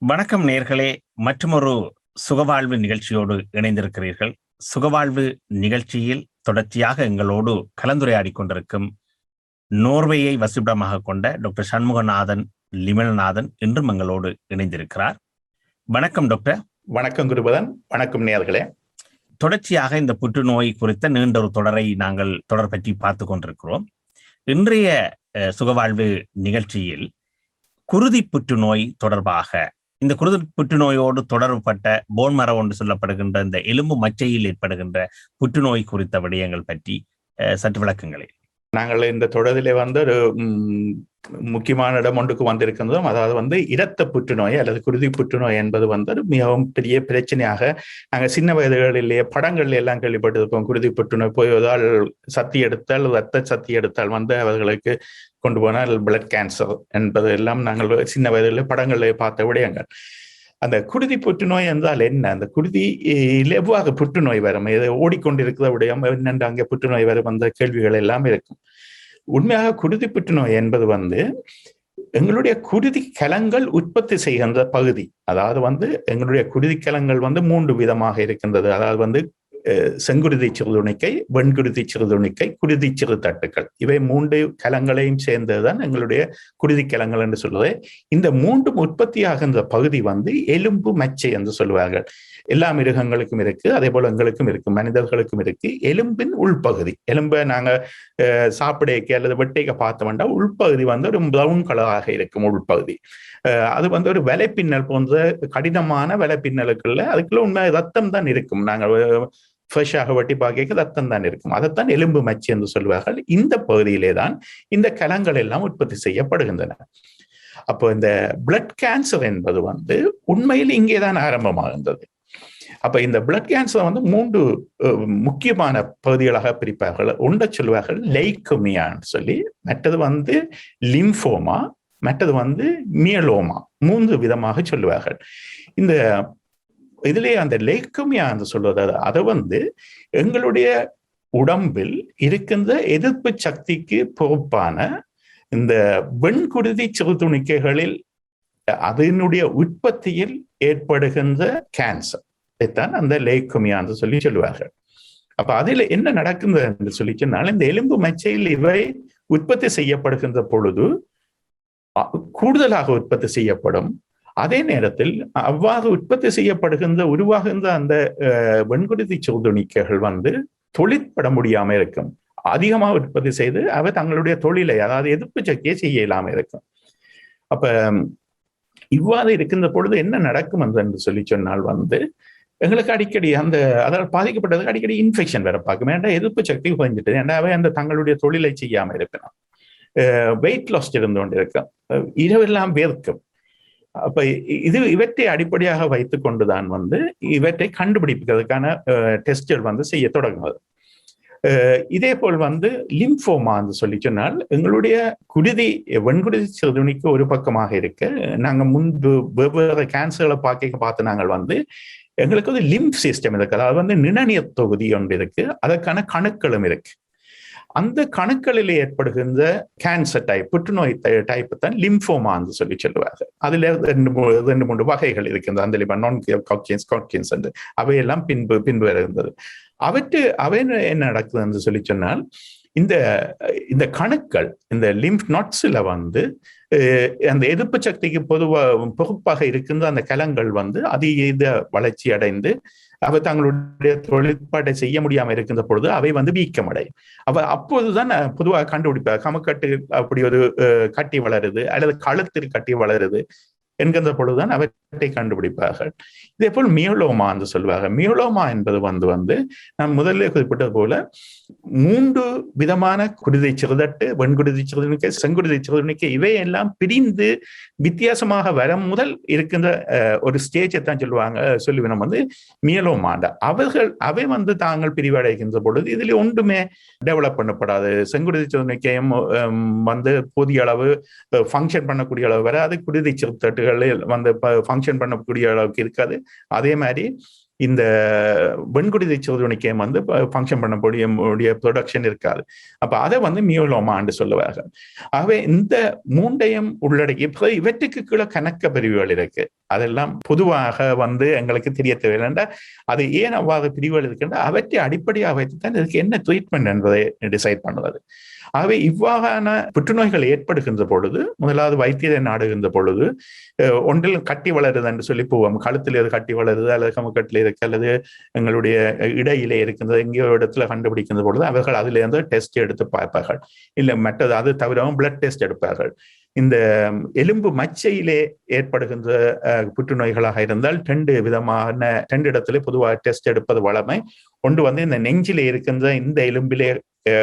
வணக்கம் நேர்களே. மற்றுமொரு சுகவாழ்வு நிகழ்ச்சியோடு இணைந்திருக்கிறீர்கள். சுகவாழ்வு நிகழ்ச்சியில் தொடர்ச்சியாக எங்களோடு கலந்துரையாடி கொண்டிருக்கும் நோர்வேயை வசிப்பிடமாக கொண்ட டாக்டர் சண்முகநாதன் லிமலநாதன் இன்றும் எங்களோடு இணைந்திருக்கிறார். வணக்கம் டாக்டர். வணக்கம் குருபதன். வணக்கம் நேர்களே. தொடர்ச்சியாக இந்த புற்றுநோய் குறித்த நீண்ட ஒரு தொடர் பற்றி பார்த்து கொண்டிருக்கிறோம். இன்றைய சுகவாழ்வு நிகழ்ச்சியில் குருதி புற்றுநோய் தொடர்பாக, இந்த குருதி புற்றுநோயோடு தொடர்புபட்ட போன் மரோ என்று சொல்லப்படுகின்ற இந்த எலும்பு மச்சையில் ஏற்படுகின்ற புற்றுநோய் குறித்த விடயங்கள் பற்றி சற்று விளக்குங்களேன். நாங்கள் இந்த தொடரிலே ஒரு முக்கியமான இடம் ஒன்றுக்கு வந்திருக்கின்றோம். அதாவது இரத்த புற்றுநோய் அல்லது குருதி புற்றுநோய் என்பது ஒரு மிகவும் பெரிய பிரச்சனையாக நாங்கள் சின்ன வயதுகளிலேயே படங்கள்ல எல்லாம் கேள்விப்பட்டிருப்போம். குருதி புற்றுநோய் போவதால் சத்தி எடுத்தால், ரத்த சத்தி எடுத்தால் அவர்களுக்கு கொண்டு போனால் பிளட் கேன்சர் என்பது எல்லாம் நாங்கள் சின்ன வயதில் படங்களிலே பார்த்த விடயங்கள். அந்த குருதி புற்றுநோய் என்றால் என்ன? அந்த குருதியில் எவ்வாறு புற்றுநோய் வரும், ஓடிக்கொண்டிருக்கிற விடயம் என்னென்று அங்கே புற்றுநோய் வரும், அந்த கேள்விகள் எல்லாம் இருக்கும். உண்மையாக குருதி புற்றுநோய் என்பது எங்களுடைய குருதி கலங்கள் உற்பத்தி செய்கின்ற பகுதி. அதாவது எங்களுடைய குருதி கலங்கள் 3 விதமாக இருக்கின்றது. அதாவது செங்குருதி சிறுதுணிக்கை, வெண்குருதி சிறுதுணிக்கை, குருதி சிறுதட்டுக்கள். இவை 3 கலங்களையும் சேர்ந்ததுதான் எங்களுடைய குருதி கலங்கள் என்று சொல்வது. இந்த 3 உற்பத்தி ஆகின்ற பகுதி எலும்பு மச்சை என்று சொல்வார்கள். எல்லா மிருகங்களுக்கும் இருக்கு, அதே போல எங்களுக்கும் இருக்கு, மனிதர்களுக்கும் இருக்கு. எலும்பின் உள்பகுதி, எலும்பை நாங்க சாப்பிடைக்க அல்லது வெட்டைக்க பார்த்தோம்னா உள்பகுதி ஒரு பிரவுன் கலராக இருக்கும். உள்பகுதி அது ஒரு வலைப்பின்னல் போன்ற கடினமான வலைப்பின்னலுக்குள்ள, அதுக்குள்ள உண்மை ரத்தம் தான் இருக்கும். நாங்கள் ஃப்ரெஷ்ஷாக வெட்டி பார்க்க ரத்தம் தான் இருக்கும். அதைத்தான் எலும்பு மச்சை என்று சொல்வார்கள். இந்த பகுதியிலே தான் இந்த கலங்கள் எல்லாம் உற்பத்தி செய்யப்படுகின்றன. அப்போ இந்த பிளட் கேன்சர் என்பது உண்மையில் இங்கேதான் ஆரம்பமாகின்றது. அப்ப இந்த பிளட் கேன்சர் 3 முக்கியமான பகுதிகளாக பிரிப்பார்கள். ஒன்றை சொல்வார்கள் லெய்கோமியான்னு சொல்லி, மற்றது லிம்போமா, மற்றது மியலோமா. 3 விதமாக சொல்லுவார்கள். இந்த இதுலயே அந்த லெய்கோமியா என்று சொல்வது, அதை எங்களுடைய உடம்பில் இருக்கின்ற எதிர்ப்பு சக்திக்கு பொறுப்பான இந்த வெண்குருதி சிறுதுணிக்கைகளில் அதனுடைய உற்பத்தியில் ஏற்படுகின்ற கேன்சர் தான் அந்த லெய்கோமியா என்று சொல்லுவார்கள். அப்ப அதுல என்ன நடக்குது என்று சொல்லி சொன்னால், இந்த எலும்பு மச்சையில் இவை உற்பத்தி செய்யப்படுகின்ற பொழுது கூடுதலாக உற்பத்தி செய்யப்படும். அதே நேரத்தில் அவ்வாறு உற்பத்தி செய்யப்படுகின்ற உருவாகின்ற அந்த வெண்குருதி சிறுதுணிக்கைகள் தொழிற்பட முடியாம இருக்கும். அதிகமாக உற்பத்தி செய்து அவை தங்களுடைய தொழிலை, அதாவது எதிர்ப்பு சக்தியை செய்ய இயலாம இருக்கும். அப்ப இவ்வாறு இருக்கின்ற பொழுது என்ன நடக்கும் என்று சொல்லி சொன்னால் எங்களுக்கு அடிக்கடி அதால் பாதிக்கப்பட்டதுக்கு அடிக்கடி இன்ஃபெக்ஷன் வேற பார்க்கும். ஏன்னா எதிர்ப்பு சக்தி குறைஞ்சிட்டு, ஏன்னா அவை தங்களுடைய தொழிலை செய்யாம இருக்கலாம். வெயிட் லாஸ் இருந்து கொண்டு இருக்கும், இரவெல்லாம் வேர்க்கும். அப்ப இவற்றை அடிப்படையாக வைத்துக் கொண்டுதான் இவற்றை கண்டுபிடிப்பதற்கான டெஸ்ட்கள் செய்ய தொடங்குவது. இதே போல் லிம்போமா என்று சொல்லி சொன்னால், எங்களுடைய வெண்குருதி சிறுதுணிக்கு ஒரு பக்கமாக இருக்க, நாங்க முன்பு வெவ்வேறு கேன்சர்களை பார்த்து நாங்கள் எங்களுக்கு லிம்ப் சிஸ்டம் இருக்கு. அதாவது நிணநீர் தொகுதி ஒன்று இருக்கு, அதற்கான கணுக்களும் இருக்கு. அந்த கணுக்களில் ஏற்படுகின்ற கேன்சர் டைப், புற்றுநோய் டைப் தான் லிம்போமா என்று சொல்லுவாங்க. அதுல 2-3 வகைகள் இருக்கின்றது. அந்த நான் என்று அவையெல்லாம் பின்பு வருகின்றது. அவை என்ன நடக்குது என்று சொல்லி சொன்னால், இந்த கணுக்கள், இந்த லிம்ப் நாட்ஸ்ல அந்த எதிர்ப்பு சக்திக்கு பொறுப்பாக இருக்கின்ற அந்த கலங்கள் அதீத வளர்ச்சி அடைந்து அவை தங்களுடைய தொழிற்பாட்டை செய்ய முடியாம இருக்கின்ற பொழுது அவை வீக்கமடையும். அப்போதுதான் பொதுவாக கண்டுபிடிப்பார், கமக்கட்டு அப்படி ஒரு கட்டி வளருது அல்லது கழுத்தில் கட்டி வளருது என்கின்ற பொழுதுதான் அவற்றை கண்டுபிடிப்பார்கள். இதே போல் மியோலோமா என்று சொல்வார்கள். மியோலோமா என்பது நான் முதல்ல குறிப்பிட்டது போல 3 விதமான குருதி சிறுதட்டு, வெண்குருதி சிறுதுணிக்கை, செங்குருதி சிறுதுணிக்கை, இவையெல்லாம் பிரிந்து வித்தியாசமாக வர முதல் இருக்கின்ற ஒரு ஸ்டேஜை தான் சொல்லுவினம் மியலோமாண்ட. அவை தாங்கள் பிரிவடைகின்ற பொழுது இதுல ஒன்றுமே டெவலப் பண்ணப்படாது. செங்குருதி சிறுதுணிக்கையும் போதிய அளவு ஃபங்க்ஷன் பண்ணக்கூடிய அளவு வராது. குருதி சிறுதட்டுகளில் ஃபங்க்ஷன் பண்ணக்கூடிய அளவுக்கு இருக்காது. அதே மாதிரி இந்த வெண்குருதி சிறுதுணிக்கையும் ஃபங்க்ஷன் பண்ணக்கூடிய ப்ரொடக்ஷன் இருக்காது. அப்ப அதை மியோலோமான்னு சொல்லுவார்கள். ஆகவே இந்த 3ஐயும் உள்ளடக்கி இவற்றுக்கு கீழே கணக்க பிரிவுகள் இருக்கு. அதெல்லாம் பொதுவாக எங்களுக்கு தெரிய தேவையில்லை. அது ஏன் அவ்வாறு பிரிவுகள் இருக்கின்ற அவற்றை அடிப்படையாக வைத்துத்தான் இதுக்கு என்ன ட்ரீட்மெண்ட் என்பதை டிசைட் பண்ணுவது. ஆகவே இவ்வாறான புற்றுநோய்கள் ஏற்படுகின்ற பொழுது முதலாவது வைத்தியரை நாடுகின்ற பொழுது ஒன்றில் கட்டி வளருது என்று சொல்லி போவோம். கழுத்தில் இது கட்டி வளருது அல்லது கமுக்கட்டில் இருக்கு அல்லது எங்களுடைய இடையிலே இருக்கின்றது எங்கேயோ இடத்துல கண்டுபிடிக்கின்ற பொழுது அவர்கள் அதிலிருந்து டெஸ்ட் எடுத்து பார்ப்பார்கள். இல்லை மற்றது அது தவிரவும் பிளட் டெஸ்ட் எடுப்பார்கள். இந்த எலும்பு மச்சையிலே ஏற்படுகின்ற புற்றுநோய்களாக இருந்தால் 2 இடத்துல பொதுவாக டெஸ்ட் எடுப்பது வழமை. ஒன்று இந்த நெஞ்சிலே இருக்கின்ற இந்த எலும்பிலே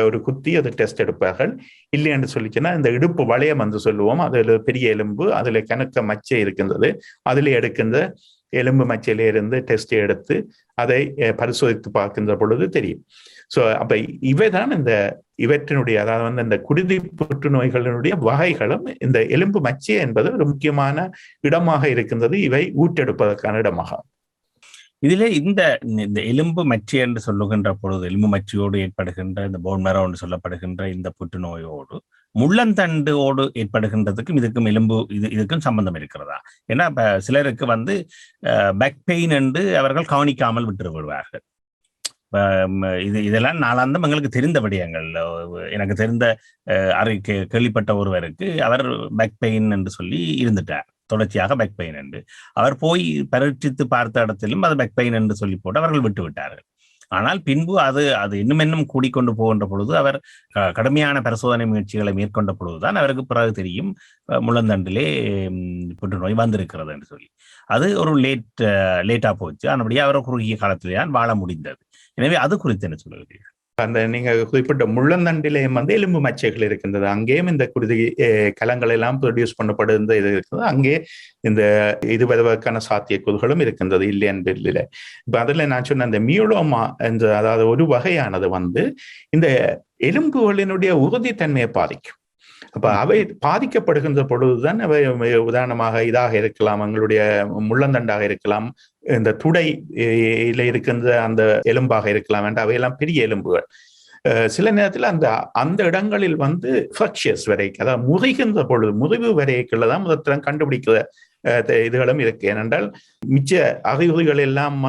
ஒரு குத்தி அது டெஸ்ட் எடுப்பார்கள். இல்லை என்று சொல்லிச்சுன்னா இந்த இடுப்பு வளையம் என்று சொல்லுவோம். அதுல பெரிய எலும்பு, அதுல கணக்க மச்சை இருக்கின்றது, அதுல எடுக்கின்ற எலும்பு மச்சையில இருந்து டெஸ்ட் எடுத்து அதை பரிசோதித்து பார்க்கின்ற பொழுது தெரியும். ஸோ அப்ப இவைதான் இவற்றினுடைய அதாவது இந்த குருதி புற்றுநோய்களினுடைய வகைகளும் இந்த எலும்பு மச்சை என்பது ஒரு முக்கியமான இடமாக இருக்கின்றது. இவை ஊற்றெடுப்பதற்கான இடமாக இதிலே இந்த எலும்பு மச்சை என்று சொல்லுகின்ற பொழுது எலும்பு மச்சையோடு ஏற்படுகின்ற இந்த போன் மேரோ என்று சொல்லப்படுகின்ற இந்த புற்றுநோயோடு முள்ளந்தண்டோடு ஏற்படுகின்றதுக்கும் இதுக்கும் இதுக்கும் சம்பந்தம் இருக்கிறதா? ஏன்னா சிலருக்கு பேக் பெயின் என்று அவர்கள் கவனிக்காமல் விட்டு விடுவார்கள். இதெல்லாம் நாளாந்தம் எங்களுக்கு தெரிந்த விடயங்கள். எனக்கு தெரிந்த கேள்விப்பட்ட ஒருவருக்கு அவர் பேக் பெயின் என்று சொல்லி இருந்துட்டார், தொடர்ச்சியாக பேக் பெயின் என்று. அவர் போய் பரீட்சித்து பார்த்த இடத்திலும் அது பேக் பெயின் என்று சொல்லி போட்டு அவர்கள் விட்டு விட்டார்கள். ஆனால் பின்பு அது இன்னும் கூடிக்கொண்டு போகின்ற பொழுது அவர் கடுமையான பரிசோதனை முயற்சிகளை மேற்கொண்ட பொழுதுதான் அவருக்கு பிறகு தெரியும் முள்ளந்தண்டிலே புற்றுநோய் வந்திருக்கிறது என்று சொல்லி. அது ஒரு லேட்டா போச்சு. அதனுடைய அவர் குறுகிய காலத்திலே தான் வாழ முடிந்தது. எனவே அது குறித்து என்ன சொல்லுகிறீர்கள்? அந்த நீங்க குறிப்பிட்ட முள்ளந்தண்டிலேயும் எலும்பு மச்சைகள் இருக்கின்றது. அங்கேயும் இந்த குருதி கலங்கள் எல்லாம் ப்ரொடியூஸ் பண்ணப்படுகின்ற இது இருக்குது. அங்கே இந்த இது வருவதற்கான சாத்தியக்கூறுகளும் இருக்கின்றது, இல்லை என்று இல்லை. இப்ப அதுல நான் சொன்ன அந்த மியோலோமா என்ற அதாவது ஒரு வகையானது இந்த எலும்புகளினுடைய உறுதித்தன்மையை பாதிக்கும். அப்ப அவை பாதிக்கப்படுகின்ற பொழுதுதான் அவை உதாரணமாக இதாக இருக்கலாம், எங்களுடைய முள்ளந்தண்டாக இருக்கலாம், இந்த துடையில இருக்கின்ற அந்த எலும்பாக இருக்கலாம் என்ற அவையெல்லாம் பெரிய எலும்புகள். சில நேரத்தில் அந்த இடங்களில் ஃப்ராக்சர்ஸ் வரைக்கும் அதாவது முறிகின்ற பொழுது முறிவு வரைக்குள்ளதான் முதற்றம் கண்டுபிடிக்கிற இதுகளும் இருக்கு. ஏனென்றால் மிச்ச அறிகுறிகள் எல்லாம்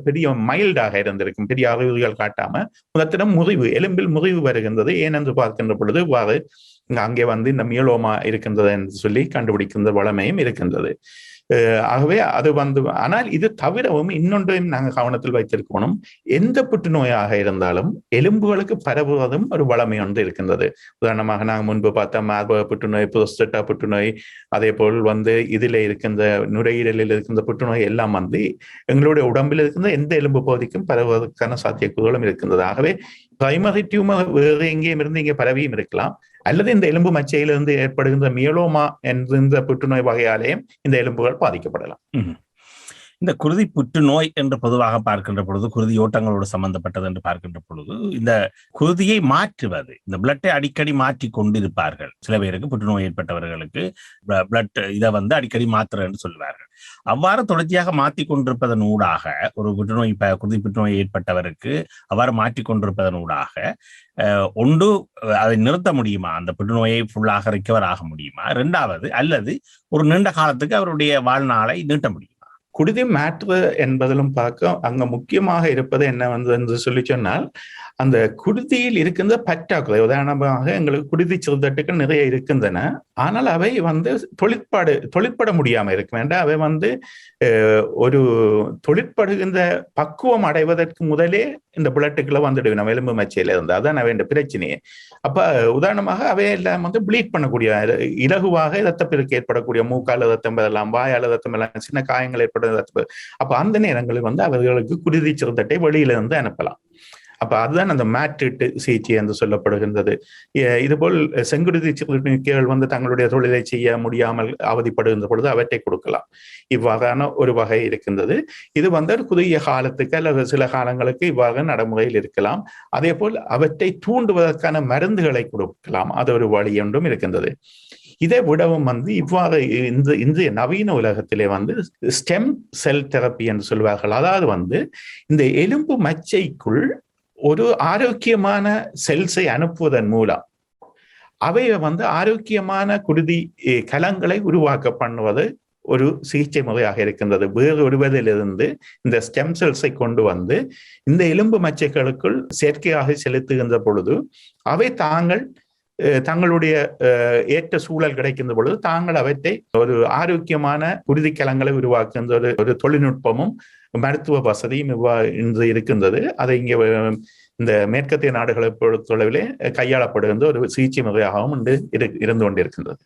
பெரிய மைல்டாக இருந்திருக்கும், பெரிய அறிகுறிகள் காட்டாம முதத்திடம் முறிவு எலும்பில் முறிவு வருகின்றது. ஏனென்று பார்க்கின்ற பொழுது அங்கே இந்த மியோலோமா இருக்கின்றது என்று சொல்லி கண்டுபிடிக்கின்ற வளமையும் இருக்கின்றது. ஆகவே அது ஆனால் இது தவிரவும் இன்னொன்றையும் நாங்கள் கவனத்தில் வைத்திருக்கணும். எந்த புற்றுநோயாக இருந்தாலும் எலும்புகளுக்கு பரவுவதும் ஒரு வளமை ஒன்று இருக்கின்றது. உதாரணமாக நாங்கள் முன்பு பார்த்த மார்பக புற்றுநோய், புரோஸ்டேட்டா புற்றுநோய், அதே போல் இதில் இருக்கின்ற நுரையீரலில் இருக்கின்ற புற்றுநோய் எல்லாம் எங்களுடைய உடம்பில் இருக்கின்ற எந்த எலும்பு பகுதிக்கும் பரவுவதற்கான சாத்தியக்கூறுகளும் இருக்கின்றது. ஆகவே பிரைமரி டியூமர் வேறு எங்கேயும் இருந்து இங்கே பரவியும் இருக்கலாம், அல்லது இந்த எலும்பு மச்சையிலிருந்து ஏற்படுகின்ற மியோலோமா என்ற புற்றுநோய் வகையாலேயும் இந்த எலும்புகள் பாதிக்கப்படலாம். இந்த குருதி புற்றுநோய் என்று பொதுவாக பார்க்கின்ற பொழுது, குருதி ஓட்டங்களோடு சம்பந்தப்பட்டது என்று பார்க்கின்ற பொழுது, இந்த குருதியை மாற்றுவது, இந்த பிளட்டை அடிக்கடி மாற்றி கொண்டிருப்பார்கள். சில பேருக்கு புற்றுநோய் ஏற்பட்டவர்களுக்கு பிளட் இதை அடிக்கடி மாத்திரை என்று சொல்வார்கள். அவ்வாறு தொடர்ச்சியாக மாற்றி கொண்டிருப்பதன் ஊடாக ஒரு குருதி புற்றுநோய் ஏற்பட்டவருக்கு அவ்வாறு மாற்றி கொண்டிருப்பதன் ஊடாக ஒன்று அதை நிறுத்த முடியுமா, அந்த புற்றுநோயை ஃபுல்லாக ரிக்கவர் ஆக முடியுமா? இரண்டாவது, அல்லது ஒரு நீண்ட காலத்துக்கு அவருடைய வாழ்நாளை நீட்ட முடியுமா? குருதி மாற்று என்பதிலும் பார்க்க அங்க முக்கியமாக இருப்பது என்ன என்று சொல்லி சொன்னால், அந்த குருதியில் இருக்கின்ற பற்றாக்குறை. உதாரணமாக எங்களுக்கு குருதி சிறுதட்டுகள் நிறைய இருக்கின்றன, ஆனால் அவை தொழிற்பட முடியாம இருக்க வேண்டாம். அவை ஒரு தொழிற்படுகின்ற பக்குவம் அடைவதற்கு முதலே இந்த புலட்டுக்களை வந்துடுவோம் நம்ம எலும்பு மச்சையில இருந்து. அதான் அவை பிரச்சனையே. அப்ப உதாரணமாக அவையெல்லாம் ப்ளீட் பண்ணக்கூடிய, இலகுவாக இரத்தப்பெருக்கு ஏற்படக்கூடிய, மூக்கால ரத்தம் பெறலாம், வாயால ரத்தம் எல்லாம், சின்ன காயங்கள் ஏற்படுறது. அப்ப அந்த நேரங்களில் அவர்களுக்கு குருதி சிறுதட்டை வெளியில இருந்து அனுப்பலாம். அப்ப அதுதான் அந்த மாற்றிட்டு சிகிச்சை என்று சொல்லப்படுகின்றது. இதுபோல் செங்குருதி சிறுநீர்கள் தங்களுடைய தொழிலை செய்ய முடியாமல் அவதிப்படுகின்ற பொழுது அவற்றை கொடுக்கலாம். இவ்வாறான ஒரு வகை இருக்கின்றது. இது ஒரு குறுகிய காலத்துக்கு அல்லது சில காலங்களுக்கு இவ்வாறு நடைமுறையில் இருக்கலாம். அதே போல் அவற்றை தூண்டுவதற்கான மருந்துகளை கொடுக்கலாம். அது ஒரு வழி ஒன்றும் இருக்கின்றது. இதை விடவும் இவ்வாறு இன்றைய நவீன உலகத்திலே ஸ்டெம் செல் தெரப்பி என்று சொல்வார்கள். அதாவது இந்த எலும்பு மச்சைக்குள் ஒரு ஆரோக்கியமான செல்ஸை அனுப்புவதன் மூலம் அவை ஆரோக்கியமான குருதி கலங்களை உருவாக்க பண்ணுவது ஒரு சிகிச்சை முறையாக இருக்கின்றது. வேறு ஒருவதிலிருந்து இந்த ஸ்டெம் செல்ஸை கொண்டு வந்து இந்த எலும்பு மச்சைகளுக்குள் செயற்கையாக செலுத்துகின்ற பொழுது அவை தங்களுடைய ஏற்ற சூழல் கிடைக்கின்ற பொழுது தாங்கள் அவற்றை ஒரு ஆரோக்கியமான குருதிக்கலங்களை உருவாக்குகின்ற ஒரு தொழில்நுட்பமும் மருத்துவ வசதியும் இன்று இருக்கின்றது. அதை இங்கே இந்த மேற்கத்திய நாடுகளை பொறுத்தளவிலே கையாளப்படுகின்ற ஒரு சிகிச்சை முறையாகவும் இருந்து கொண்டிருக்கின்றது.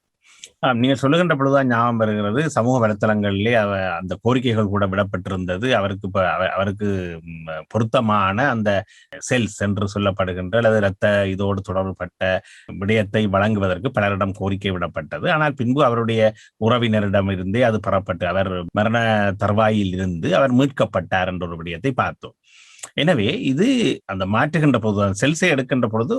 நீங்கள் சொல்லுகின்ற பொழுதுதான் ஞாபகம் வருகிறது, சமூக வலைத்தளங்களிலே அந்த கோரிக்கைகள் கூட விடப்பட்டிருந்தது. அவருக்கு பொருத்தமான அந்த செல்ஸ் என்று சொல்லப்படுகின்ற அல்லது இரத்த இதோடு தொடர்புபட்ட விடயத்தை வழங்குவதற்கு பலரிடம் கோரிக்கை விடப்பட்டது. ஆனால் பின்பு அவருடைய உறவினரிடம் இருந்தே அது பெறப்பட்டு அவர் மரண தருவாயில் இருந்து அவர் மீட்கப்பட்டார் என்ற ஒரு விடயத்தை பார்த்தோம். எனவே இது அந்த மாற்றுகின்ற பொழுது செல்ஸை எடுக்கின்ற பொழுது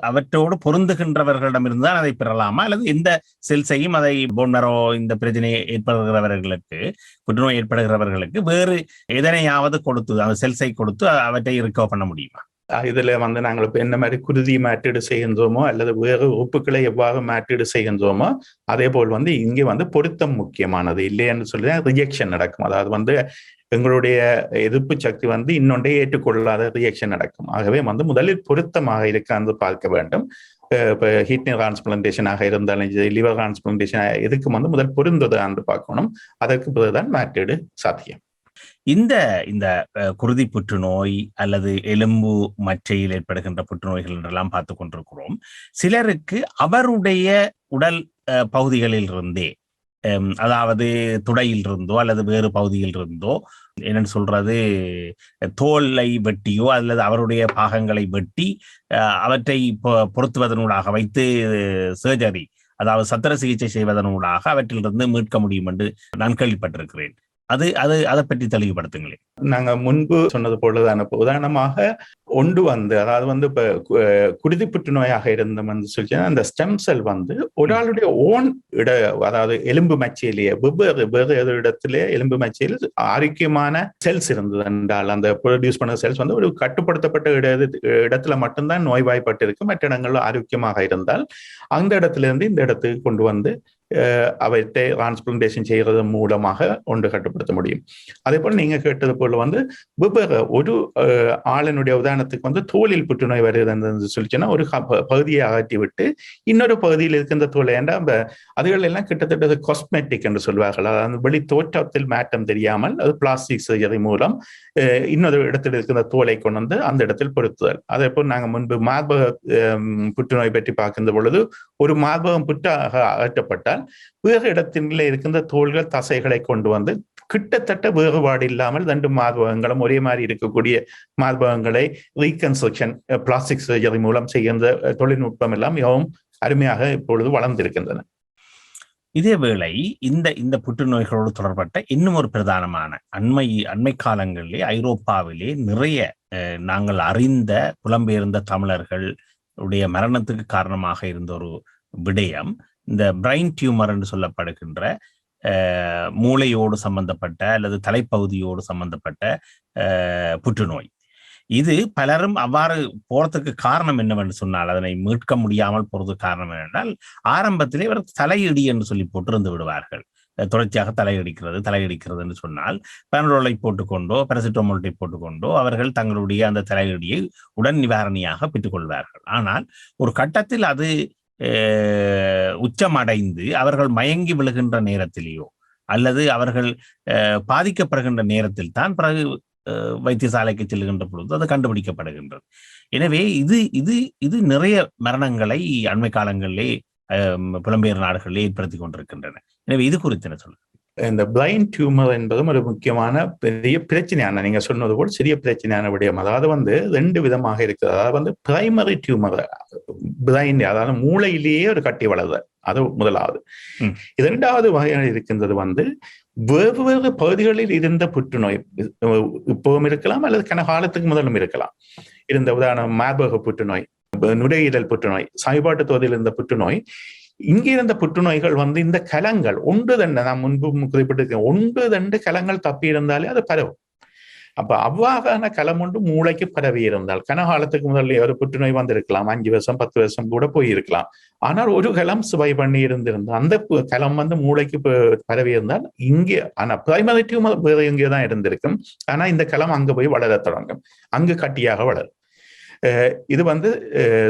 அவற்றோடு பொருந்துகின்றவர்களிடம் தான் அதை பெறலாமா, அல்லது எந்த செல்ஸையும் அதை போன்மரோ இந்த பிரச்சனையை ஏற்படுகிறவர்களுக்கு, புற்றுநோய் ஏற்படுகிறவர்களுக்கு வேறு எதனையாவது கொடுத்து அந்த செல்ஸை கொடுத்து அவற்றை ரிகவர் பண்ண முடியுமா? இதுல நாங்கள் இப்ப என்ன மாதிரி குருதி மாற்றீடு செய்கின்றோமோ அல்லது வேறு உறுப்புகளை எவ்வாறு மாற்றீடு செய்கின்றோமோ அதே போல் இங்கே பொருத்தம் முக்கியமானது. இல்லைன்னு சொல்லி ரிஜெக்ஷன் நடக்கும். அதாவது எங்களுடைய எதிர்ப்பு சக்தி இன்னொன்றை ஏற்றுக்கொள்ளாத ரியாக்ஷன் நடக்கும். ஆகவே முதலில் பொருத்தமாக இருக்கான்னு பார்க்க வேண்டும். இப்போ கிட்னி டிரான்ஸ்பிளான்டேஷனாக இருந்தாலும் லிவர் டிரான்ஸ்பிளான்டேஷன் எதுக்கு முதல் பொருந்ததான்னு பார்க்கணும். அதற்கு பிறகுதான் மாற்றீடு சாத்தியம். இந்த குருதி புற்றுநோய் அல்லது எலும்பு மச்சையில் ஏற்படுகின்ற புற்றுநோய்கள் என்றெல்லாம் பார்த்து கொண்டிருக்கிறோம். சிலருக்கு அவருடைய உடல் பகுதிகளில் இருந்தே, அதாவது துடையில் இருந்தோ அல்லது வேறு பகுதியில் இருந்தோ, என்னன்னு சொல்றது, தோலை வெட்டியோ அல்லது அவருடைய பாகங்களை வெட்டி அவற்றை பொருத்துவதனூடாக வைத்து சர்ஜரி, அதாவது சத்திர சிகிச்சை செய்வதனூடாக அவற்றிலிருந்து மீட்க முடியும் என்று நான் கேள்விப்பட்டிருக்கிறேன். அதை பற்றி தெளிவுபடுத்துங்களேன். நாங்க முன்பு சொன்னது போலதான உதாரணமாக அதாவது இப்ப குருதி புற்றுநோயாக இருந்தோம்னு சொல்லி அந்த ஸ்டெம் செல் ஒரு ஆளுடைய ஓன் அதாவது எலும்பு மச்சையிலேயே வேறு இடத்திலே எலும்பு மச்சையில் ஆரோக்கியமான செல்ஸ் இருந்தது என்றால் அந்த ப்ரொடியூஸ் பண்ண செல்ஸ் ஒரு கட்டுப்படுத்தப்பட்ட இடத்துல மட்டும்தான் நோய்வாய்ப்பட்டு இருக்கு. மற்ற இடங்கள்ல ஆரோக்கியமாக இருந்தால் அந்த இடத்துல இருந்து இந்த இடத்துக்கு கொண்டு அவற்றை டிரான்ஸ்பிளான்டேஷன் செய்யறது மூலமாக ஒன்று கட்டுப்படுத்த முடியும். அதே போல நீங்க கேட்டது போல வெவ்வேறு ஒரு ஆளினுடைய உதாரணத்துக்கு தோலில் புற்றுநோய் வருதுன்னு சொல்லிச்சுன்னா ஒரு பகுதியை அகற்றி விட்டு இன்னொரு பகுதியில் இருக்கின்ற தோலை, ஏண்டா அதுகள் எல்லாம் கிட்டத்தட்ட காஸ்மெட்டிக் என்று சொல்வார்கள். அதாவது வெளி தோற்றத்தில் மாற்றம் தெரியாமல் அது பிளாஸ்டிக் சர்ஜரி மூலம் இன்னொரு இடத்தில் இருக்கின்ற தோலை கொண்டு அந்த இடத்தில் பொருத்துதல். அதே போல் நாங்கள் முன்பு மார்பக புற்றுநோய் பற்றி பார்க்கின்ற பொழுது ஒரு மார்பகம் புற்றாக அகற்றப்பட்டால் வேறு இடத்திலே இருக்கின்ற தோள்கள் தசைகளை கொண்டு கிட்டத்தட்ட வேறுபாடு இல்லாமல் 2 மார்பகங்களும் ஒரே மாதிரி இருக்கக்கூடிய மார்பகங்களை ரீகன்ஸ்ட்ரக்ஷன் பிளாஸ்டிக் சர்ஜரி மூலம் செய்கின்ற தொழில்நுட்பம் எல்லாம் மிகவும் அருமையாக இப்பொழுது வளர்ந்திருக்கின்றன. இதேவேளை இந்த புற்றுநோய்களோடு தொடர்பட்ட இன்னும் ஒரு பிரதானமான அண்மை காலங்களிலே ஐரோப்பாவிலே நிறைய நாங்கள் அறிந்த புலம்பெயர்ந்த தமிழர்கள் உடைய மரணத்துக்கு காரணமாக இருந்த ஒரு விடயம் இந்த பிரைன் டியூமர் என்று சொல்லப்படுகின்ற மூளையோடு சம்பந்தப்பட்ட அல்லது தலைப்பகுதியோடு சம்பந்தப்பட்ட புற்றுநோய். இது பலரும் அவ்வாறு போறதுக்கு காரணம் என்னவென்று சொன்னால், அதனை மீட்க முடியாமல் போறதுக்கு காரணம் என்னென்றால், ஆரம்பத்திலே இவர் தலையிடி என்று சொல்லி போட்டிருந்து விடுவார்கள். தொடர்ச்சியாக தலையடிக்கிறது என்று சொன்னால் பேனடோலை போட்டுக்கொண்டோ பாராசிட்டமோலை போட்டுக்கொண்டோ அவர்கள் தங்களுடைய அந்த தலையடியை உடன் நிவாரணியாக பெற்றுக்கொள்வார்கள். ஆனால் ஒரு கட்டத்தில் அது உச்சமடைந்து அவர்கள் மயங்கி விழுகின்ற நேரத்திலேயோ அல்லது அவர்கள் பாதிக்கப்படுகின்ற நேரத்தில் தான் பிறகு வைத்தியசாலைக்கு செல்லுகின்ற பொழுது அது கண்டுபிடிக்கப்படுகின்றது. எனவே இது நிறைய மரணங்களை அண்மை காலங்களிலே புலம்பெயர் நாடுகளிலே ஏற்படுத்தி கொண்டிருக்கின்றன. எனவே இது குறித்து என்ன சொல்லுங்க? இந்த பிளைண்ட் டியூமர் என்பதும் ஒரு முக்கியமான பெரிய பிரச்சனையான, நீங்க சொன்னது போல் சிறிய பிரச்சனையான விடயம். அதாவது 2 விதமாக இருக்குது. அதாவது பிரைமரி டியூமர் பிளைண்ட், அதாவது மூளையிலேயே ஒரு கட்டி வளருது, அது முதலாவது. 2வது வகையாக இருக்கின்றது வெவ்வேறு பகுதிகளில் இருந்த புற்றுநோய், இப்பவும் இருக்கலாம் அல்லது கனகாலத்துக்கு முதலும் இருக்கலாம். இருந்த உதாரணம் மார்பக புற்றுநோய், நுரையீரல் புற்றுநோய், சாய்பாட்டு தொகுதியில் இருந்த புற்றுநோய். இங்கே இருந்த புற்றுநோய்கள் இந்த கலங்கள் 1-2, நான் முன்பு குறிப்பிட்டிருக்கேன், 1-2 கலங்கள் தப்பி இருந்தாலே அது பரவும். அப்ப அவ்வாறான களம் ஒன்று மூளைக்கு பரவி இருந்தால் கனகாலத்துக்கு முதல்ல ஒரு புற்றுநோய் வந்திருக்கலாம், 5 வருஷம் 10 வருஷம் கூட போயிருக்கலாம். ஆனால் ஒரு களம் சுவை பண்ணி இருந்திருந்தால் அந்த களம் மூளைக்கு பரவி இருந்தால் இங்கே, ஆனா பிரைமரி டியூமர் வேற எங்கே தான் இருந்திருக்கும். ஆனா இந்த களம் அங்க போய் வளர தொடங்கும், அங்கு கட்டியாக வளரும். இது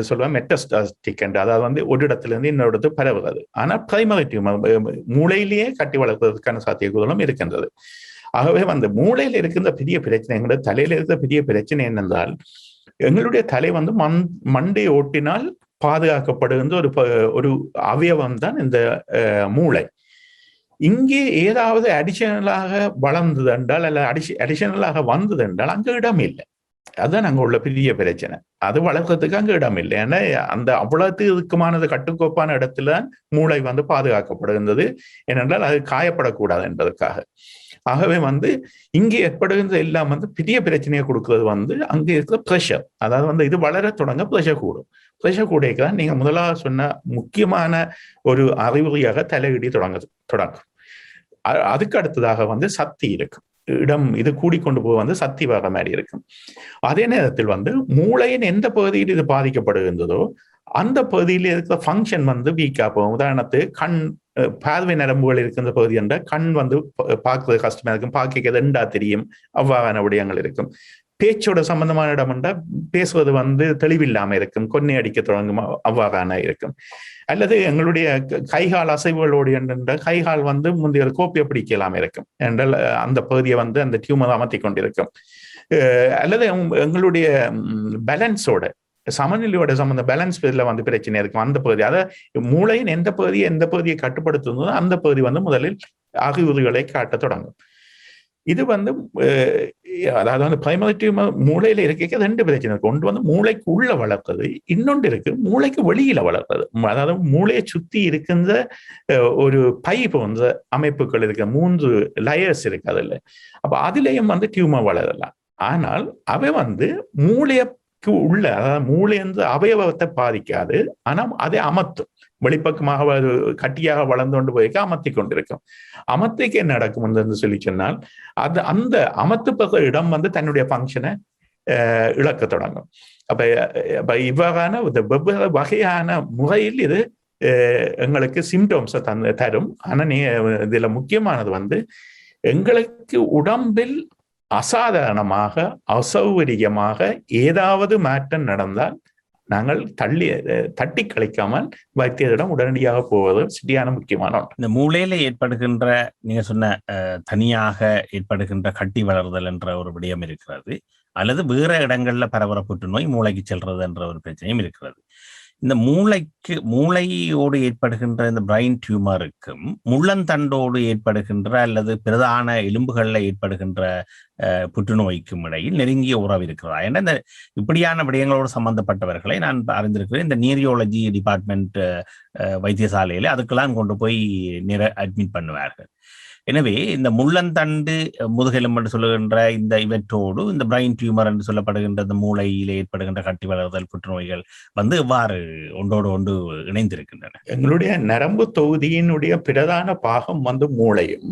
சொல்லுவாங்க மெட்டஸ்டாஸ்டிக் என்று, அதாவது ஒரு இடத்துல இருந்து இன்னொரு இடத்துக்கு பரவுகிறது. ஆனா பிரைமரி டியூமர் மூளையிலேயே கட்டி வளர்ப்பதற்கான சாத்தியக்கூறுகளும் இருக்கின்றது. ஆகவே மூளையில இருக்கின்ற பெரிய பிரச்சனை, எங்களுடைய தலையில இருக்கிற பெரிய பிரச்சனை என்னென்றால், எங்களுடைய தலை மண்டை ஓட்டினால் பாதுகாக்கப்படுகின்ற ஒரு அவயவம் தான் இந்த மூளை. இங்கே ஏதாவது அடிஷனலாக வளர்ந்தது என்றால் அல்ல அடிஷனலாக வந்தது என்றால் அங்க இடம் இல்லை. அதுதான் அங்க உள்ள பெரிய பிரச்சனை. அது வளர்க்கறதுக்கு அங்க இடம் இல்லை. ஏன்னா அந்த அவ்வளவு இறுக்கமானது கட்டுக்கோப்பான இடத்துல மூளை பாதுகாக்கப்படுகின்றது. ஏனென்றால் அது காயப்படக்கூடாது என்பதற்காக. ஆகவே இங்கே ஏற்படுகின்ற எல்லாம் பெரிய பிரச்சனையை கொடுக்கிறது அங்கே இருக்கிற ப்ரெஷர். அதாவது இது வளர தொடங்க ப்ரெஷர் கூடும். ப்ரெஷர் கூடைக்குதான் நீங்க முதலாக சொன்ன முக்கியமான ஒரு அறிகுறியாக தலையிடி தொடங்கும். அதுக்கு அடுத்ததாக சக்தி இருக்கும். இடம் இது கூடிக்கொண்டு போய் சக்தி வர மாதிரி இருக்கும். அதே நேரத்தில் மூளையின் எந்த பகுதியில் இது பாதிக்கப்படுகின்றதோ அந்த பகுதியில் இருக்கிற ஃபங்க்ஷன் வீக்கா போகும். உதாரணத்துக்கு கண் பார்வை நரம்புகள் இருக்கின்ற பகுதி என்ற கண் பார்க்கறது கஷ்டமா இருக்கும், பார்க்க ரெண்டா தெரியும், அவ்வாறான விடயங்கள் இருக்கும். பேச்சோட சம்பந்தமான இடம் என்றால் பேசுவது தெளிவில்லாம இருக்கும், கொன்னை அடிக்க தொடங்கும், அவ்வாறான இருக்கும். அல்லது எங்களுடைய கைகால் அசைவுகளோடு என்றால் கைகால் முந்தைய கோப்பையை பிடிக்கலாம இருக்கும் என்றால் அந்த பகுதியை அந்த டியூமர் அமர்த்தி கொண்டிருக்கும். அல்லது எங்களுடைய பேலன்ஸோட சமநிலையோட பேலன்ஸ் பிரச்சனை இருக்கும். அந்த பகுதி, அதாவது மூளையின் எந்த பகுதியை கட்டுப்படுத்துவதோ அந்த பகுதி முதலில் அறிகுறிகளை காட்ட தொடங்கும். இது அதாவது பிரைமரி டியூமர் மூளையில இருக்க 2 பிரச்சனை இருக்கு. ஒன்று மூளைக்கு உள்ள வளர்ப்பது, இன்னொன்று இருக்கு மூளைக்கு வெளியில வளர்ப்பது. அதாவது மூளையை சுத்தி இருக்கின்ற ஒரு பை போன்ற அமைப்புகள் இருக்கு, 3 லேயர்ஸ் இருக்கு அதுல. அப்ப அதுலயும் டியூமர் வளரலாம். ஆனால் அவை மூளைக்கு உள்ள, அதாவது மூளை அவயவத்தை பாதிக்காது, ஆனா அதை அமர்த்தும். வெளிப்பக்கமாக கட்டியாக வளர்ந்து கொண்டு போய் அமர்த்தி கொண்டிருக்கும். அமர்த்திக்கு என்ன நடக்கும் சொல்லி சொன்னால் அந்த அமர்த்துப்பட்ட இடம் தன்னுடைய பங்கனை இழக்க தொடங்கும். அப்ப இவ்வாறான வெவ்வேறு வகையான முறையில் இது எங்களுக்கு சிம்டம்ஸை தரும். ஆனா இதுல முக்கியமானது எங்களுக்கு உடம்பில் அசாதாரணமாக அசௌகரியமாக ஏதாவது மாற்றம் நடந்தால் நாங்கள் தட்டி கழிக்காமல் வைத்தியரிடம் உடனடியாக போவது சரியான முக்கியமான ஒன்று. இந்த மூளையில ஏற்படுகின்ற, நீங்க சொன்ன தனியாக ஏற்படுகின்ற கட்டி வளர்தல் என்ற ஒரு விடயம் இருக்கிறது, அல்லது வேற இடங்கள்ல பரவற புற்றுநோய் மூளைக்கு செல்றது என்ற ஒரு பிரச்சனையும் இருக்கிறது. இந்த மூளையோடு ஏற்படுகின்ற இந்த பிரைன் டியூமருக்கும் முள்ளந்தண்டோடு ஏற்படுகின்ற அல்லது பிரதான எலும்புகளில் ஏற்படுகின்ற புற்றுநோய்க்கும் இடையில் நெருங்கிய உறவு இருக்கிறதா? ஏன்னா இந்த இப்படியான விடயங்களோடு சம்பந்தப்பட்டவர்களை நான் அறிந்திருக்கிறேன். இந்த நியூரியாலஜி டிபார்ட்மெண்ட் வைத்தியசாலையில அதுக்கெல்லாம் கொண்டு போய் அட்மிட் பண்ணுவார்கள். எனவே இந்த முள்ளந்தண்டு முதுகெலும்பு என்று சொல்லுகின்ற இந்த இவற்றோடு இந்த பிரைன் டியூமர் என்று சொல்லப்படுகின்ற இந்த மூளையில் ஏற்படுகின்ற கட்டி வளர்தல் புற்றுநோய்கள் எவ்வாறு ஒன்றோடு ஒன்று இணைந்திருக்கின்றன? எங்களுடைய நரம்பு தொகுதியினுடைய பிரதான பாகம் மூளையும்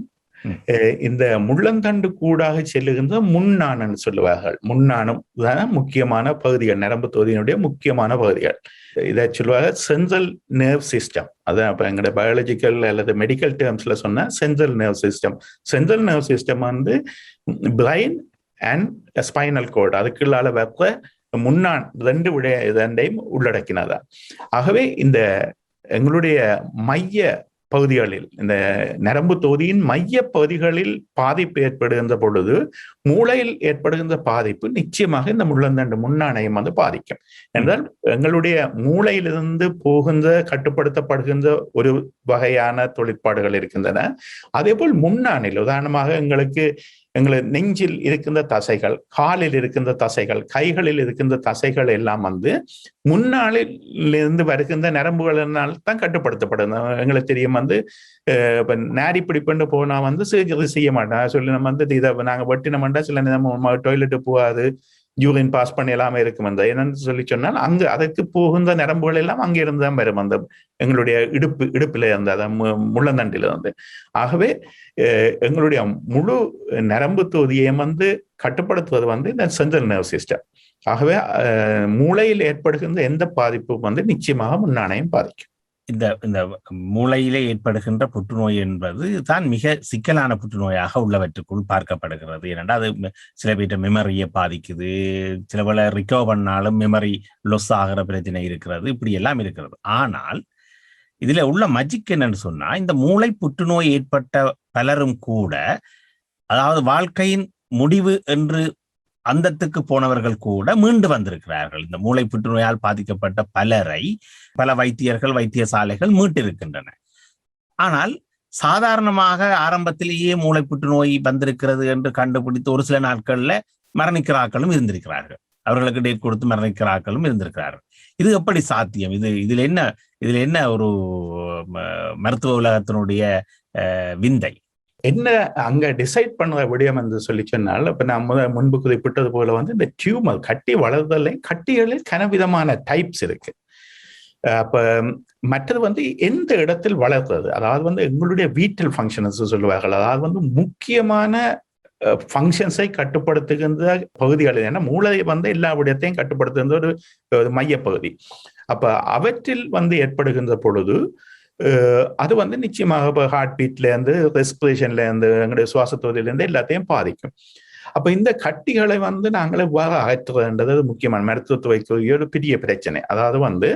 இந்த முள்ளந்தண்டு கூடாக செல்லுகின்ற முன்னானு சொல்லுவார்கள். முன்னானும் முக்கியமான பகுதிகள், நரம்பு தொகுதியினுடைய முக்கியமான பகுதிகள். இதை சொல்லுவாங்க சென்ட்ரல் நர்வ் சிஸ்டம். அதான் இப்ப எங்களோட பயாலஜிக்கல் அல்லது மெடிக்கல் டேர்ம்ஸ்ல சொன்னா central nerve system. Central nerve system brain and spinal cord, அதுக்குள்ளால வெப்ப முன்னான் 2 விடயத்தையும் உள்ளடக்கினதா. ஆகவே இந்த எங்களுடைய மைய பகுதிகளில், இந்த நரம்பு தொகுதியின் மைய பகுதிகளில் பாதிப்பு ஏற்படுகின்ற பொழுது மூளையில் ஏற்படுகின்ற பாதிப்பு நிச்சயமாக இந்த முள்ளந்தண்டு முன்னானையும் பாதிக்கும். என்றால் எங்களுடைய மூளையிலிருந்து போகின்ற கட்டுப்படுத்தப்படுகின்ற ஒரு வகையான தொழிற்பாடுகள் இருக்கின்றன. அதே போல் முன்னானில் உதாரணமாக எங்களுக்கு நெஞ்சில் இருக்கின்ற தசைகள், காலில் இருக்கின்ற தசைகள், கைகளில் இருக்கின்ற தசைகள் எல்லாம் முன்னாளிலிருந்து வருகின்ற நரம்புகளினால் தான் கட்டுப்படுத்தப்படுது. எங்களுக்கு தெரியும் இப்ப நாரி பிடிப்புன்னு போனா சர்ஜரி செய்ய மாட்டேன் சொல்லி நம்ம இதை நாங்க வெட்டினோம்னா சில நேரம் டாய்லெட்டு போகாது, யூரின் பாஸ் பண்ணலாம இருக்கும். அந்த என்னன்னு சொல்லி சொன்னால் அங்கு அதற்கு போகின்ற நரம்புகள் எல்லாம் அங்கே இருந்து தான் வரும், அந்த எங்களுடைய இடுப்பில இருந்து, அதை முள்ளந்தண்டில இருந்து. ஆகவே எங்களுடைய முழு நரம்பு தொகுதியை கட்டுப்படுத்துவது இந்த சென்ட்ரல் நர்வ் சிஸ்டம். ஆகவே மூளையில் ஏற்படுகின்ற எந்த பாதிப்பும் நிச்சயமாக முன்னாணையும் பாதிக்கும். இந்த இந்த மூளையிலே ஏற்படுகின்ற புற்றுநோய் என்பது தான் மிக சிக்கலான புற்றுநோயாக உள்ளவற்றுக்குள் பார்க்கப்படுகிறது. ஏனென்றால் அது சில பேர் மெமரியை பாதிக்குது, சில வேளை ரிகவர் பண்ணாலும் மெமரி லொஸ் ஆகிற பிரச்சனை இருக்கிறது, இப்படி எல்லாம் இருக்கிறது. ஆனால் இதுல உள்ள மஜிக் என்னன்னு சொன்னா, இந்த மூளை புற்றுநோய் ஏற்பட்ட பலரும் கூட, அதாவது வாழ்க்கையின் முடிவு என்று அந்தத்துக்கு போனவர்கள் கூட மீண்டு வந்திருக்கிறார்கள். இந்த மூளை புற்றுநோயால் பாதிக்கப்பட்ட பலரை பல வைத்தியர்கள், வைத்தியசாலைகள் மீட்டிருக்கின்றன. ஆனால் சாதாரணமாக ஆரம்பத்திலேயே மூளை புற்றுநோய் வந்திருக்கிறது என்று கண்டுபிடித்து ஒரு சில நாட்கள்ல மரணிக்கிற ஆட்களும் இருந்திருக்கிறார்கள். அவர்களுக்கு டேட் கொடுத்து மரணிக்கிற ஆட்களும் இருந்திருக்கிறார்கள். இது எப்படி சாத்தியம்? இதுல என்ன ஒரு மருத்துவ உலகத்தினுடைய விந்தை? என்ன அங்க டிசைட் பண்ணுற விடயம் என்று சொல்லி சொன்னால், இப்ப நான் முன்பு குறிப்பிட்டது போல இந்த டியூமர் கட்டி வளர்தலை, கட்டிகளில் கனவிதமான டைப்ஸ் இருக்கு. அப்ப மற்றது எந்த இடத்தில் வளர்றது, அதாவது எங்களுடைய வீட்டல் ஃபங்க்ஷன்ஸ் சொல்லுவார்கள், அதாவது முக்கியமான ஃபங்க்ஷன்ஸை கட்டுப்படுத்துகின்ற பகுதிகள். ஏன்னா மூளை எல்லா விடயத்தையும் கட்டுப்படுத்துகின்ற ஒரு மையப்பகுதி. அப்ப அவற்றில் ஏற்படுகின்ற பொழுது அது நிச்சயமாக இப்போ ஹார்ட் பீட்ல இருந்து, ரெஸ்பிரேஷன்ல இருந்து, எங்களுடைய சுவாசத்தொகுதியில இருந்து எல்லாத்தையும் பாதிக்கும். அப்ப இந்த கட்டிகளை நாங்களே அகற்றுறதுன்றது முக்கியமான மருத்துவத்துறைக்குரிய ஒரு பெரிய பிரச்சனை. அதாவது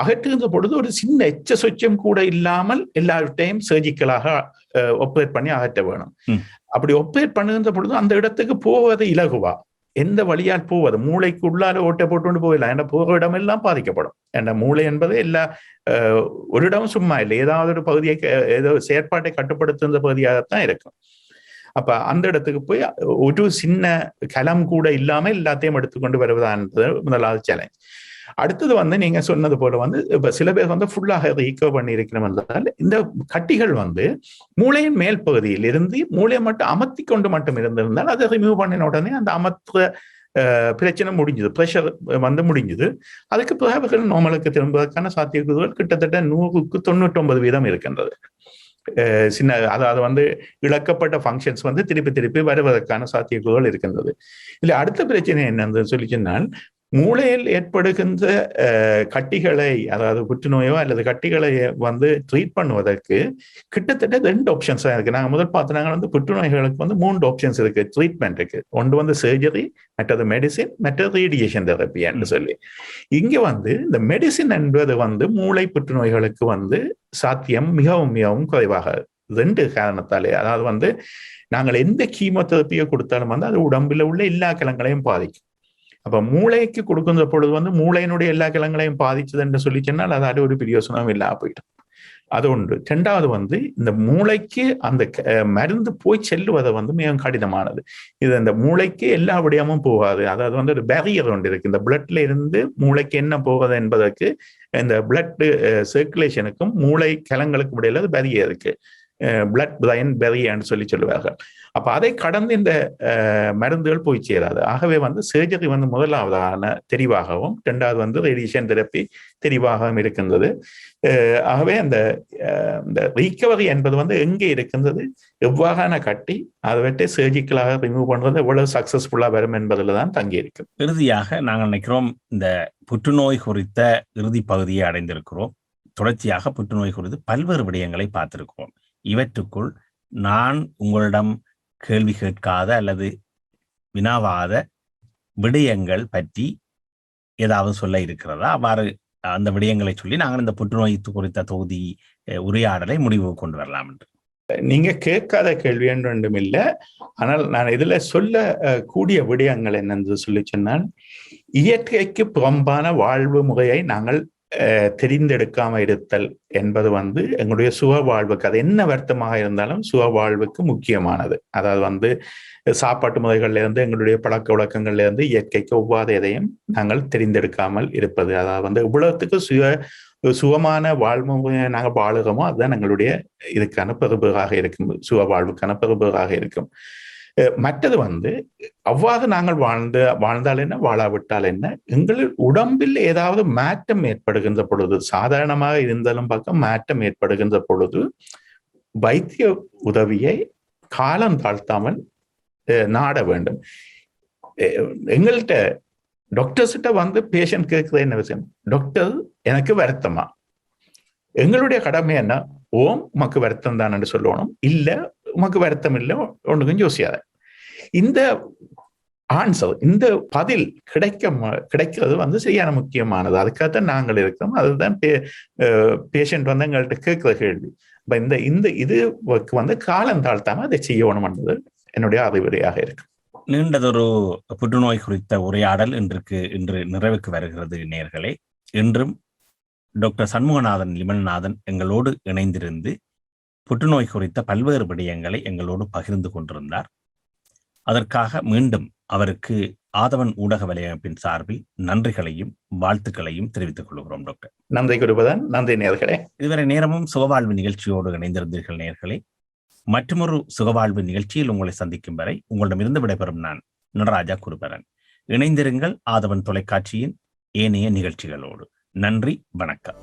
அகற்றுகின்ற பொழுது ஒரு சின்ன எச்ச சொச்சம் கூட இல்லாமல் எல்லார்ட்டையும் சர்ஜிக்கலாக ஆபரேட் பண்ணி அகற்ற வேணும். அப்படி ஆபரேட் பண்ணுகின்ற பொழுது அந்த இடத்துக்கு போவது இலகுவா, எந்த வழியால் போவது, மூளைக்கு உள்ளால ஓட்டை போட்டு போகலாம். ஏன்னா போகிற இடமெல்லாம் பாதிக்கப்படும். ஏன்னா மூளை என்பது ஒரு இடம் சும்மா இல்லை, ஏதாவது ஒரு பகுதியை, ஏதோ செயற்பாட்டை கட்டுப்படுத்துகின்ற பகுதியாகத்தான் இருக்கும். அப்ப அந்த இடத்துக்கு போய் ஒரு சின்ன கலம் கூட இல்லாம எல்லாத்தையும் எடுத்துக்கொண்டு வருவதான்றது முதலாவது சேலஞ்ச். அடுத்தது நீங்க சொன்னது போல இப்ப சில பேர் ஃபுல்லாக ரீகவர் பண்ணி இருக்கணும் என்றால், இந்த கட்டிகள் மூளையின் மேல் பகுதியில் இருந்து மூளையை மட்டும் அமர்த்தி கொண்டு மட்டும் இருந்திருந்தால் அதை ரிமூவ் பண்ணின உடனே அந்த அமர்த்த பிரச்சனை முடிஞ்சது, ப்ரெஷர் முடிஞ்சது. அதுக்கு பிறகு நார்மலுக்கு திரும்புவதற்கான சாத்தியக்கூறுகள் கிட்டத்தட்ட 100க்கு 99% இருக்கின்றது. சின்ன அதாவது இழக்கப்பட்ட ஃபங்க்ஷன்ஸ் திருப்பி வருவதற்கான சாத்தியக்கூறுகள் இருக்கின்றது. இதுல அடுத்த பிரச்சனை என்னன்னு சொல்லி சொன்னால், மூளையில் ஏற்படுகின்ற கட்டிகளை, அதாவது புற்றுநோயோ அல்லது கட்டிகளை ட்ரீட் பண்ணுவதற்கு கிட்டத்தட்ட 2 ஆப்ஷன்ஸ் தான் இருக்கு. நாங்க முதல் பார்த்தோம், புற்றுநோய்களுக்கு 3 ஆப்ஷன்ஸ் இருக்கு ட்ரீட்மெண்ட்டுக்கு. ஒன்று சர்ஜரி, மற்றது மெடிசின், மற்றது ரேடியேஷன் தெரப்பி என்று சொல்லி. இங்க இந்த மெடிசின் என்பது மூளை புற்றுநோய்களுக்கு சாத்தியம் மிகவும் மிகவும் குறைவாக, 2 காரணத்தாலே. அதாவது நாங்கள் எந்த கீமோதெரப்பியை கொடுத்தாலும் அது உடம்புல உள்ள எல்லா கலங்களையும் பாதிக்கும். அப்ப மூளைக்கு கொடுக்கின்ற பொழுது மூளையினுடைய எல்லா கிழங்களையும் பாதிச்சது என்று சொல்லி சொன்னால் அதால ஒரு பிரயோசனம் இல்லாம போயிடும். அது ஒன்று. ரெண்டாவது இந்த மூளைக்கு அந்த மருந்து போய் செல்லுவதை மிகவும் கடினமானது. இது அந்த மூளைக்கு எல்லா விடயமும் போகாது. அதாவது ஒரு பேரியர் ஒன்று இருக்கு. இந்த பிளட்ல இருந்து மூளைக்கு என்ன போகுது என்பதற்கு, இந்த பிளட் சர்க்குலேஷனுக்கும் மூளை கிழங்களுக்கும் இடையில அது பேரியர் இருக்கு. பிளட் பிரைன் பேரியர்னு சொல்லுவார்கள். அப்ப அதை கடந்து இந்த மருந்துகள் போய் சேராது. ஆகவே சர்ஜரி முதலாவதான தெரிவாகவும், இரண்டாவது ரேடியேஷன் தெரப்பி தெரிவாகவும் இருக்கின்றது. ஆகவே அந்த ரீகவரி என்பது எங்கே இருக்கின்றது, எவ்வாறான கட்டி அதை சர்ஜிக்கலாக ரிமூவ் பண்றது எவ்வளவு சக்சஸ்ஃபுல்லா வரும் என்பதில் தான் தங்கி இருக்கு. இறுதியாக நாங்கள் நினைக்கிறோம், இந்த புற்றுநோய் குறித்த இறுதி பகுதியை அடைந்திருக்கிறோம். தொடர்ச்சியாக புற்றுநோய் குறித்து பல்வேறு விடயங்களை பார்த்திருக்கிறோம். இவற்றுக்குள் நான் உங்களிடம் கேள்வி கேட்காத அல்லது வினாவாத விடயங்கள் பற்றி ஏதாவது சொல்ல இருக்கிறதா? அவ்வாறு அந்த விடயங்களை சொல்லி நாங்கள் இந்த புற்றுநோய் குறித்த தொகுதி உரையாடலை முடிவு கொண்டு வரலாம் என்று. நீங்க கேட்காத கேள்வி ஒன்றும் இல்லை. ஆனால் நான் இதுல சொல்ல கூடிய விடயங்கள் என்னென்று சொல்லி சொன்னால், இயற்கைக்கு புறம்பான வாழ்வு முறையை நாங்கள் தெரிந்தெடுக்காம இருத்தல் என்பது எங்களுடைய சுக வாழ்வுக்கு, அது என்ன வருத்தமாக இருந்தாலும் சுக வாழ்வுக்கு முக்கியமானது. அதாவது சாப்பாட்டு முறைகள்ல இருந்து, எங்களுடைய பழக்க வழக்கங்கள்ல இருந்து இயற்கைக்கு ஒவ்வாத எதையும் நாங்கள் தெரிந்தெடுக்காமல் இருப்பது. அதாவது இவ்வளவுக்கு சுகமான வாழ்முறையை நாங்கள் வாழுகிறோமோ அதுதான் எங்களுடைய இதுக்கான பெறுபேறாக இருக்கும், சுக வாழ்வுக்கான பெறுபேறாக இருக்கும். மற்றது அவ்வாறு நாங்கள் வாழ்ந்தால் என்ன, வாழாவிட்டால் என்ன, எங்களில் உடம்பில் ஏதாவது மாற்றம் ஏற்படுகின்ற பொழுது, சாதாரணமாக இருந்தாலும் பக்கம் மாற்றம் ஏற்படுகின்ற பொழுது வைத்திய உதவியை காலம் தாழ்த்தாமல் நாட வேண்டும். எங்கள்கிட்ட டாக்டர்ஸ்கிட்ட பேஷண்ட் கேட்குறது என்ன விஷயம், டாக்டர் எனக்கு வருத்தமா, எங்களுடைய கடமை என்ன, ஓம் உமக்கு வருத்தம் தான் என்று சொல்லணும், இல்ல உமக்கு வருத்தம் இல்லை ஒன்றுக்கும் யோசியாத. இந்த ஆன்சர், இந்த பதில் கிடைக்கிறது சரியான முக்கியமானது. அதுக்காகத்தான் நாங்கள் இருக்கிறோம். அதுதான் பேஷண்ட் எங்கள்கிட்ட கேட்கிற கேள்வி. இந்த இதுக்கு காலம் தாழ்த்தாம அதை செய்யணும் என்பது என்னுடைய அறிவுரையாக இருக்கு. நீண்டதொரு புற்றுநோய் குறித்த உரையாடல் இன்று நிறைவுக்கு வருகிறது நேயர்களே. இன்றும் டாக்டர் சண்முகநாதன் லிமல்நாதன் எங்களோடு இணைந்திருந்து புற்றுநோய் குறித்த பல்வேறு விடயங்களை எங்களோடு பகிர்ந்து கொண்டிருந்தார். அதற்காக மீண்டும் அவருக்கு ஆதவன் ஊடக வலையமைப்பின் சார்பில் நன்றிகளையும் வாழ்த்துக்களையும் தெரிவித்துக் கொள்கிறோம். டாக்டர் நன்றி குருபதன். நன்றி நேயர்களே. இதுவரை நேரமும் சுகவாழ்வு நிகழ்ச்சியோடு இணைந்திருந்தீர்கள் நேயர்களே. மற்றொரு சுகவாழ்வு நிகழ்ச்சியில் உங்களை சந்திக்கும் வரை உங்களிடமிருந்து விடைபெறும் நான் நடராஜா குருபரன். இணைந்திருங்கள் ஆதவன் தொலைக்காட்சியின் ஏனைய நிகழ்ச்சிகளோடு. நன்றி, வணக்கம்.